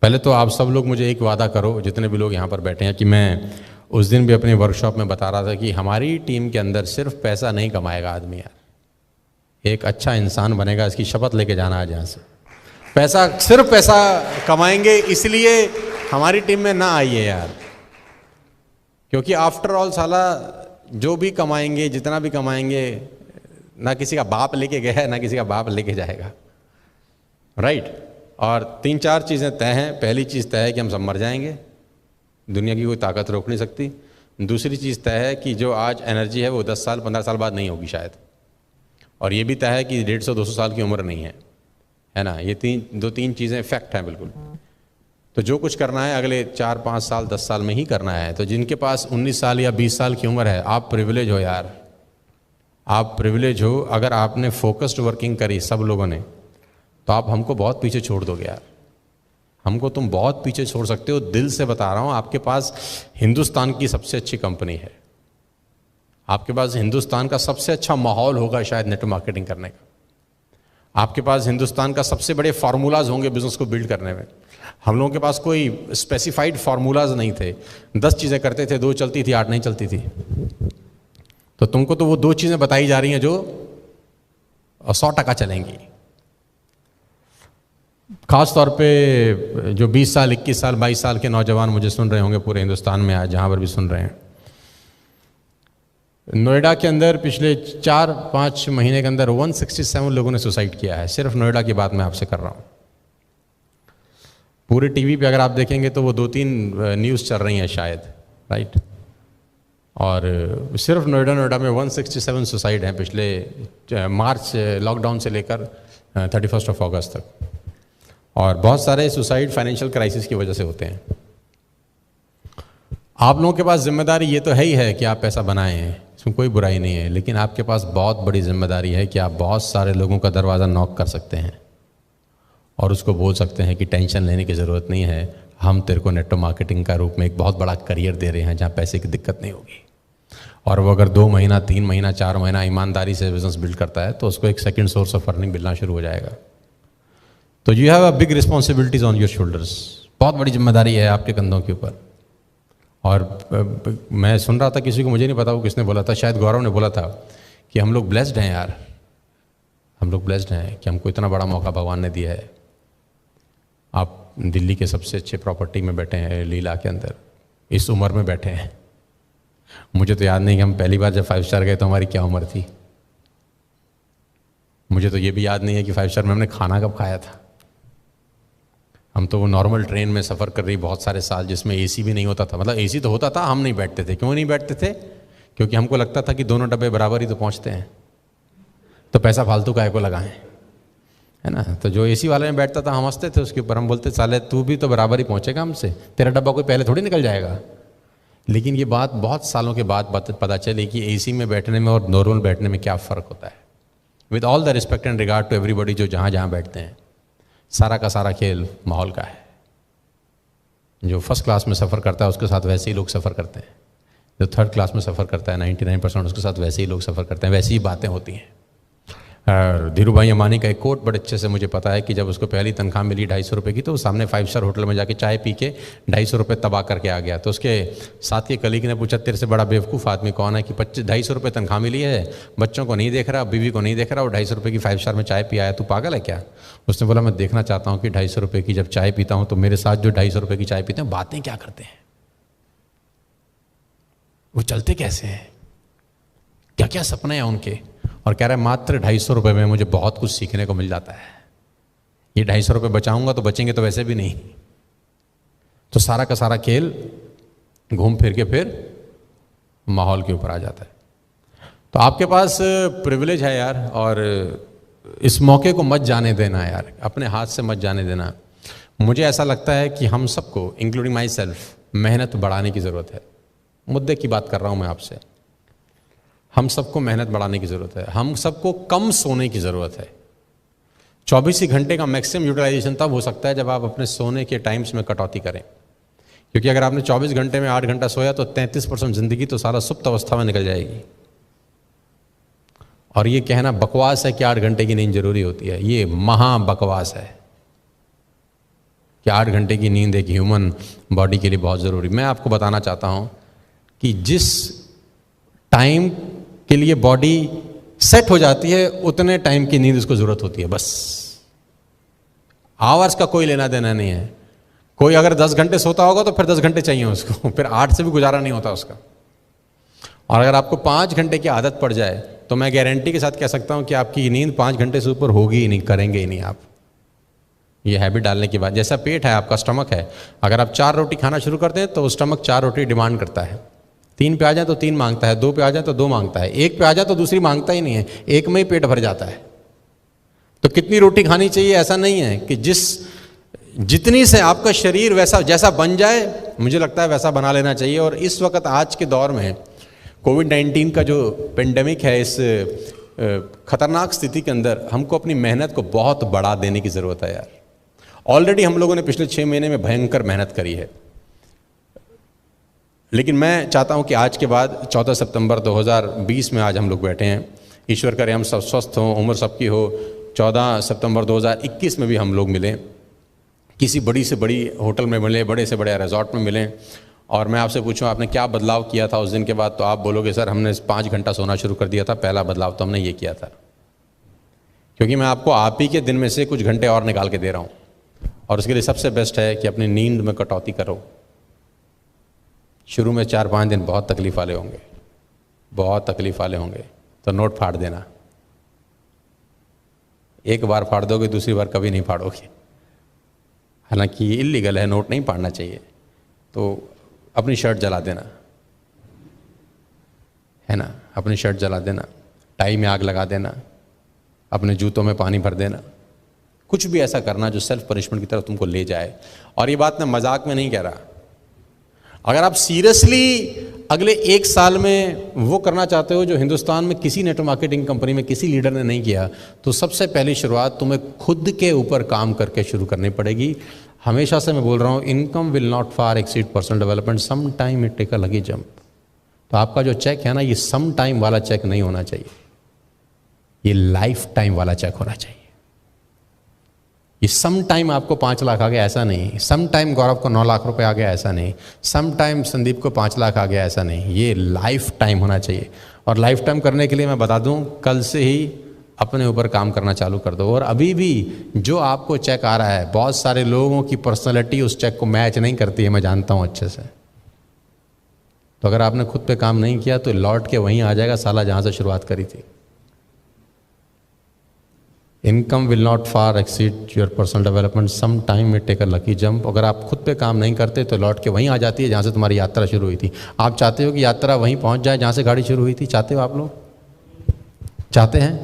पहले तो आप सब लोग मुझे एक वादा करो, जितने भी लोग यहाँ पर बैठे हैं, कि मैं उस दिन भी अपने वर्कशॉप में बता रहा था कि हमारी टीम के अंदर सिर्फ पैसा नहीं कमाएगा आदमी यार, एक अच्छा इंसान बनेगा, इसकी शपथ लेके जाना आज यहाँ से। पैसा सिर्फ पैसा कमाएंगे इसलिए हमारी टीम में ना आइए यार, क्योंकि आफ्टर ऑल साला जो भी कमाएंगे, जितना भी कमाएंगे, ना किसी का बाप लेके गया है ना किसी का बाप लेके जाएगा, राइट। और 3-4 चीज़ें तय हैं। पहली चीज़ तय है कि हम सब मर जाएंगे, दुनिया की कोई ताकत रोक नहीं सकती। दूसरी चीज़ तय है कि जो आज एनर्जी है वो 10 साल 15 साल बाद नहीं होगी शायद। और ये भी तय है कि 150-200 साल की उम्र नहीं है ना। ये 2-3 चीज़ें फैक्ट हैं बिल्कुल। तो जो कुछ करना है अगले 4-5 साल 10 साल में ही करना है। तो जिनके पास 19 साल या 20 साल की उम्र है, आप प्रिविलेज हो यार, आप प्रिविलेज हो। अगर आपने फोकस्ड वर्किंग करी सब लोगों ने, तो आप हमको बहुत पीछे छोड़ दोगे यार, हमको तुम बहुत पीछे छोड़ सकते हो। दिल से बता रहा हूँ, आपके पास हिंदुस्तान की सबसे अच्छी कंपनी है, आपके पास हिंदुस्तान का सबसे अच्छा माहौल होगा शायद नेटवर्क मार्केटिंग करने का, आपके पास हिंदुस्तान का सबसे बड़े फार्मूलाज होंगे बिजनेस को बिल्ड करने में। हम लोगों के पास कोई स्पेसिफाइड फार्मूलाज नहीं थे, 10 चीज़ें करते थे, 2 चलती थी, 8 नहीं चलती थी। तो तुमको तो वो 2 चीज़ें बताई जा रही हैं जो 100% चलेंगी। खास तौर पे जो 20 साल 21 साल 22 साल के नौजवान मुझे सुन रहे होंगे पूरे हिंदुस्तान में, आज जहाँ पर भी सुन रहे हैं, नोएडा के अंदर पिछले 4-5 महीने के अंदर 167 लोगों ने सुसाइड किया है। सिर्फ नोएडा की बात मैं आपसे कर रहा हूँ। पूरे टीवी पे अगर आप देखेंगे तो वो 2-3 न्यूज़ चल रही हैं शायद, राइट। और सिर्फ नोएडा में 167 सुसाइड हैं पिछले मार्च लॉकडाउन से लेकर 31 अगस्त तक। और बहुत सारे सुसाइड फाइनेंशियल क्राइसिस की वजह से होते हैं। आप लोगों के पास जिम्मेदारी ये तो है ही है कि आप पैसा बनाएं, इसमें कोई बुराई नहीं है, लेकिन आपके पास बहुत बड़ी जिम्मेदारी है कि आप बहुत सारे लोगों का दरवाज़ा नॉक कर सकते हैं और उसको बोल सकते हैं कि टेंशन लेने की ज़रूरत नहीं है, हम तेरे को नेटवर्क मार्केटिंग का रूप में एक बहुत बड़ा करियर दे रहे हैं जहाँ पैसे की दिक्कत नहीं होगी। और वो अगर 2 महीना 3 महीना 4 महीना ईमानदारी से बिजनेस बिल्ड करता है तो उसको एक सेकंड सोर्स ऑफ अर्निंग मिलना शुरू हो जाएगा। तो you have a big responsibilities on your shoulders, बहुत बड़ी जिम्मेदारी है आपके कंधों के ऊपर। और मैं सुन रहा था किसी को, मुझे नहीं पता वो किसने बोला था, शायद गौरव ने बोला था कि हम लोग ब्लेस्ड हैं यार, हम लोग ब्लेस्ड हैं कि हमको इतना बड़ा मौका भगवान ने दिया है। आप दिल्ली के सबसे अच्छे प्रॉपर्टी में बैठे हैं, लीला के अंदर, इस उम्र में बैठे हैं। मुझे तो याद नहीं कि हम पहली बार जब 5 स्टार गए तो हमारी क्या उम्र थी। मुझे तो ये भी याद नहीं है कि 5 स्टार में हमने खाना कब खाया था। हम तो वो नॉर्मल ट्रेन में सफ़र कर रही बहुत सारे साल, जिसमें एसी भी नहीं होता था। मतलब एसी तो होता था, हम नहीं बैठते थे। क्यों नहीं बैठते थे? क्योंकि हमको लगता था कि दोनों डब्बे बराबर ही तो पहुंचते हैं, तो पैसा फालतू काहे को लगाएं, है ना। तो जो एसी वाले में बैठता था हम हंसते थे उसके ऊपर, हम बोलते साले तू भी तो बराबर ही पहुंचेगा हमसे, तेरा डब्बा कोई पहले थोड़ी निकल जाएगा। लेकिन ये बात बहुत सालों के बाद पता चली कि एसी में बैठने में और नॉर्मल बैठने में क्या फ़र्क होता है। With all the respect and regard to everybody जो जहाँ जहाँ बैठते हैं, सारा का सारा खेल माहौल का है। जो फर्स्ट क्लास में सफ़र करता है उसके साथ वैसे ही लोग सफ़र करते हैं, जो थर्ड क्लास में सफ़र करता है 99% उसके साथ वैसे ही लोग सफ़र करते हैं, वैसी ही बातें होती हैं। और धीरू भाई अंबानी का एक कोट बड़े अच्छे से मुझे पता है कि जब उसको पहली तनख्वाह मिली 250 रुपये की, तो वो सामने 5 स्टार होटल में जाके चाय पी के 250 रुपये तबाह करके आ गया। तो उसके साथ के कलीग ने पूछा तेरे से बड़ा बेवकूफ़ आदमी कौन है कि 250 रुपये तनख्वाह मिली है, बच्चों को नहीं देख रहा, बीवी को नहीं देख रहा, और 250 रुपये की 5 स्टार में चाय पिया है, तू पागल है क्या? उसने बोला मैं देखना चाहता हूँ कि 250 रुपये की जब चाय पीता हूँ तो मेरे साथ जो 250 रुपये की चाय पीते हैं बातें क्या करते हैं, वो चलते कैसे हैं, क्या क्या सपने हैं उनके। और कह रहा है मात्र 250 रुपये में मुझे बहुत कुछ सीखने को मिल जाता है। ये 250 रुपये बचाऊंगा तो बचेंगे तो वैसे भी नहीं। तो सारा का सारा खेल घूम फिर के फिर माहौल के ऊपर आ जाता है। तो आपके पास प्रिविलेज है यार, और इस मौके को मत जाने देना यार, अपने हाथ से मत जाने देना। मुझे ऐसा लगता है कि हम सबको इंक्लूडिंग माई सेल्फ मेहनत बढ़ाने की ज़रूरत है। मुद्दे की बात कर रहा हूँ मैं आपसे। हम सबको मेहनत बढ़ाने की ज़रूरत है, हम सबको कम सोने की ज़रूरत है। 24 ही घंटे का मैक्सिमम यूटिलाइजेशन तब हो सकता है जब आप अपने सोने के टाइम्स में कटौती करें। क्योंकि अगर आपने 24 घंटे में 8 घंटा सोया तो 33% ज़िंदगी तो सारा सुप्त अवस्था में निकल जाएगी। और ये कहना बकवास है कि 8 घंटे की नींद जरूरी होती है, ये महा बकवास है। कि 8 घंटे की नींद एक ह्यूमन बॉडी के लिए बहुत ज़रूरी। मैं आपको बताना चाहता हूँ कि जिस टाइम के लिए बॉडी सेट हो जाती है उतने टाइम की नींद उसको ज़रूरत होती है, बस। आवर्स का कोई लेना देना नहीं है। कोई अगर 10 घंटे सोता होगा तो फिर 10 घंटे चाहिए उसको, फिर 8 से भी गुजारा नहीं होता उसका। और अगर आपको 5 घंटे की आदत पड़ जाए तो मैं गारंटी के साथ कह सकता हूं कि आपकी नींद 5 घंटे से ऊपर होगी ही नहीं, करेंगे ही नहीं आप। ये हैबिट डालने के बाद, जैसा पेट है आपका, स्टमक है, अगर आप 4 रोटी खाना शुरू करते हैं तो स्टमक 4 रोटी डिमांड करता है। 3 पे आ जाए तो 3 मांगता है, 2 पे आ जाए तो 2 मांगता है, 1 पे आ जाए तो दूसरी मांगता ही नहीं है, एक में ही पेट भर जाता है। तो कितनी रोटी खानी चाहिए ऐसा नहीं है कि जितनी से आपका शरीर वैसा जैसा बन जाए, मुझे लगता है वैसा बना लेना चाहिए। और इस वक्त आज के दौर में कोविड-19 का जो पेंडेमिक है, इस खतरनाक स्थिति के अंदर हमको अपनी मेहनत को बहुत बढ़ा देने की ज़रूरत है यार। ऑलरेडी हम लोगों ने पिछले 6 महीने में भयंकर मेहनत करी है, लेकिन मैं चाहता हूं कि आज के बाद 14 सितंबर 2020 में आज हम लोग बैठे हैं, ईश्वर करे हम सब स्वस्थ हों, उम्र सबकी हो। 14 सितंबर 2021 में भी हम लोग मिलें, किसी बड़ी से बड़ी होटल में मिलें, बड़े से बड़े रिजॉर्ट में मिलें, और मैं आपसे पूछूं आपने क्या बदलाव किया था उस दिन के बाद, तो आप बोलोगे सर हमने 5 घंटा सोना शुरू कर दिया था, पहला बदलाव तो हमने ये किया था। क्योंकि मैं आपको आप ही के दिन में से कुछ घंटे और निकाल के दे रहा हूँ, और उसके लिए सबसे बेस्ट है कि अपनी नींद में कटौती करो। शुरू में 4-5 दिन बहुत तकलीफ वाले होंगे, बहुत तकलीफ वाले होंगे, तो नोट फाड़ देना। एक बार फाड़ दोगे, दूसरी बार कभी नहीं फाड़ोगे। हालांकि ये इल्लीगल है, नोट नहीं फाड़ना चाहिए। तो अपनी शर्ट जला देना, है ना, अपनी शर्ट जला देना, टाई में आग लगा देना, अपने जूतों में पानी भर देना, कुछ भी ऐसा करना जो सेल्फ पनिशमेंट की तरफ तुमको ले जाए। और ये बात मैं मजाक में नहीं कह रहा। अगर आप सीरियसली अगले 1 साल में वो करना चाहते हो जो हिंदुस्तान में किसी नेटवर्क मार्केटिंग कंपनी में किसी लीडर ने नहीं किया, तो सबसे पहली शुरुआत तुम्हें खुद के ऊपर काम करके शुरू करनी पड़ेगी। हमेशा से मैं बोल रहा हूँ, income will not far exceed personal development, some time it take a lucky jump. तो आपका जो चेक है ना, ये सम टाइम वाला चेक नहीं होना चाहिए, ये लाइफ टाइम वाला चेक होना चाहिए। ये सम टाइम आपको 5 लाख आ गया ऐसा नहीं, सम टाइम गौरव को 9 लाख रुपए आ गया ऐसा नहीं, सम टाइम संदीप को 5 लाख आ गया ऐसा नहीं, ये लाइफ टाइम होना चाहिए। और लाइफ टाइम करने के लिए मैं बता दूं, कल से ही अपने ऊपर काम करना चालू कर दो। और अभी भी जो आपको चेक आ रहा है, बहुत सारे लोगों की पर्सनैलिटी उस चेक को मैच नहीं करती है, मैं जानता हूं अच्छे से। तो अगर आपने खुद पे काम नहीं किया तो लौट के वहीं आ जाएगा साला जहां से शुरुआत करी थी। Income will not far exceed your personal development, some time it take a lucky jump. अगर आप खुद पे काम नहीं करते तो लौट के वहीं आ जाती है जहाँ से तुम्हारी यात्रा शुरू हुई थी। आप चाहते हो कि यात्रा वहीं पहुँच जाए जहाँ से गाड़ी शुरू हुई थी? चाहते हो आप लोग? चाहते हैं?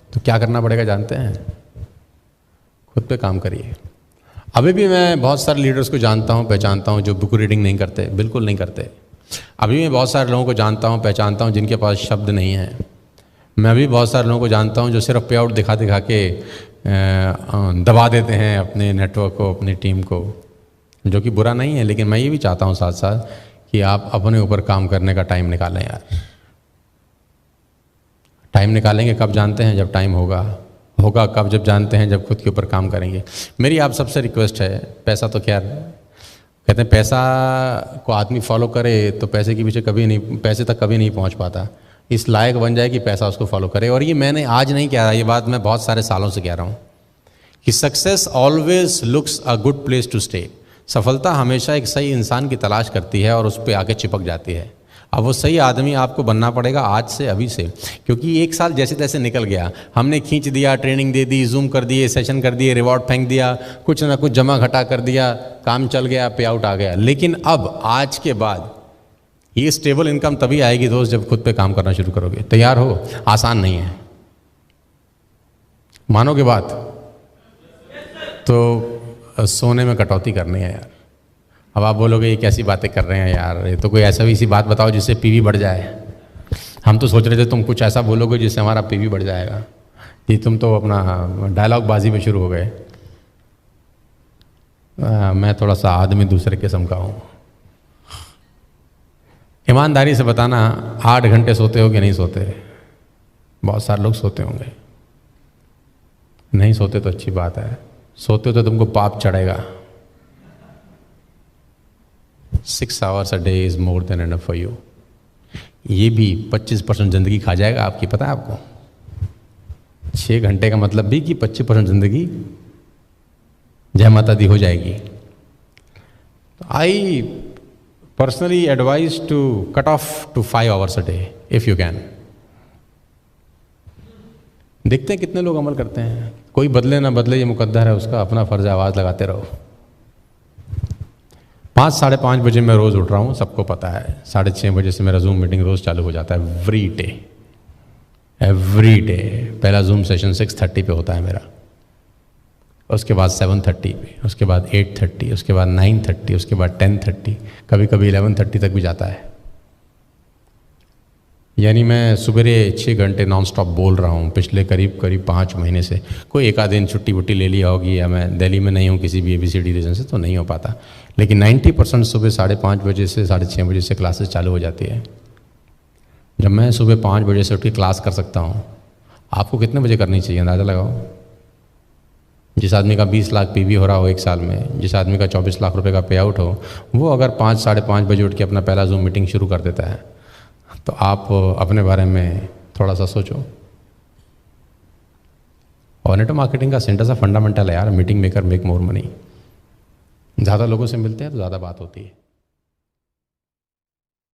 तो क्या करना पड़ेगा जानते हैं? खुद पे काम करिए। अभी भी मैं बहुत सारे लीडर्स को जानता हूँ, पहचानता हूँ जो बुक रीडिंग नहीं करते, बिल्कुल नहीं करते। अभी मैं बहुत सारे लोगों को जानता हूँ, पहचानता हूँ जिनके पास शब्द नहीं है। मैं भी बहुत सारे लोगों को जानता हूं जो सिर्फ पे आउट दिखा दिखा के दबा देते हैं अपने नेटवर्क को, अपनी टीम को, जो कि बुरा नहीं है। लेकिन मैं ये भी चाहता हूं साथ साथ कि आप अपने ऊपर काम करने का टाइम निकालें यार। टाइम निकालेंगे कब जानते हैं? जब टाइम होगा। होगा कब? जब जानते हैं जब खुद के ऊपर काम करेंगे। मेरी आप सबसे रिक्वेस्ट है, पैसा तो खैर कहते हैं पैसा को आदमी फॉलो करे तो पैसे के पीछे कभी नहीं, पैसे तक कभी नहीं पहुँच पाता। इस लायक बन जाए कि पैसा उसको फॉलो करे। और ये मैंने आज नहीं कह रहा, ये बात मैं बहुत सारे सालों से कह रहा हूँ कि success always looks a good place to stay. सफलता हमेशा एक सही इंसान की तलाश करती है और उस पर आके चिपक जाती है। अब वो सही आदमी आपको बनना पड़ेगा आज से, अभी से, क्योंकि 1 साल जैसे तैसे निकल गया। हमने खींच दिया, ट्रेनिंग दे दी, जूम कर दिए, सेशन कर दिए, रिवॉर्ड फेंक दिया, कुछ ना कुछ जमा घटा कर दिया, काम चल गया, पे आउट आ गया। लेकिन अब आज के बाद ये स्टेबल इनकम तभी आएगी दोस्त जब खुद पे काम करना शुरू करोगे। तैयार हो? आसान नहीं है, मानोगे बात? तो सोने में कटौती करनी है यार। अब आप बोलोगे ये कैसी बातें कर रहे हैं यार, ये तो कोई ऐसा भी सी बात बताओ जिससे पीवी बढ़ जाए। हम तो सोच रहे थे तुम कुछ ऐसा बोलोगे जिससे हमारा पीवी बढ़ जाएगा। ये तुम तो अपना डायलॉग बाजी में शुरू हो गए। मैं थोड़ा सा आदमी दूसरे किस्म का हूँ। ईमानदारी से बताना, 8 घंटे सोते हो कि नहीं सोते? बहुत सारे लोग सोते होंगे, नहीं सोते तो अच्छी बात है। सोते हो तो तुमको पाप चढ़ेगा। 6 hours a day is more than enough for you। ये भी 25% ज़िंदगी खा जाएगा आपकी, पता है आपको? 6 घंटे का मतलब भी कि 25% ज़िंदगी जय माता दी हो जाएगी। तो I personally advise to cut off to 5 hours a day if you can. देखते हैं कितने लोग अमल करते हैं। कोई बदले ना बदले ये मुकद्दर है उसका, अपना फर्ज आवाज़ लगाते रहो। 5 साढ़े 5 बजे मैं रोज़ उठ रहा हूँ, सबको पता है। 6:30 बजे से मेरा जूम मीटिंग रोज़ चालू हो जाता है, एवरी डे। पहला जूम सेशन 6:30 पे होता है मेरा, उसके बाद 7:30 पे, उसके बाद 8:30, उसके बाद 9:30, उसके बाद 10:30, कभी कभी 11:30 तक भी जाता है। यानी मैं सुबह 6 घंटे नॉन स्टॉप बोल रहा हूँ पिछले करीब 5 महीने से। कोई एक आध दिन छुट्टी वुट्टी ले लिया होगी, या मैं दिल्ली में नहीं हूँ किसी भी ABCD रीजन से, तो नहीं हो पाता। लेकिन 90% सुबह 5:30 बजे से 6:30 बजे से क्लासेस चालू हो जाती है। जब मैं सुबह 5 बजे से उठ के क्लास कर सकता हूँ, आपको कितने बजे करनी चाहिए अंदाज़ा लगाओ। जिस आदमी का 20 लाख PV हो रहा हो एक साल में, जिस आदमी का 24 लाख रुपए का पे आउट हो, वो अगर 5 साढ़े 5 बजे उठ के अपना पहला जूम मीटिंग शुरू कर देता है, तो आप अपने बारे में थोड़ा सा सोचो। और नेटवर्क मार्केटिंग का सेंटर सा फंडामेंटल है यार, meeting maker make more money. ज़्यादा लोगों से मिलते हैं तो ज़्यादा बात होती है।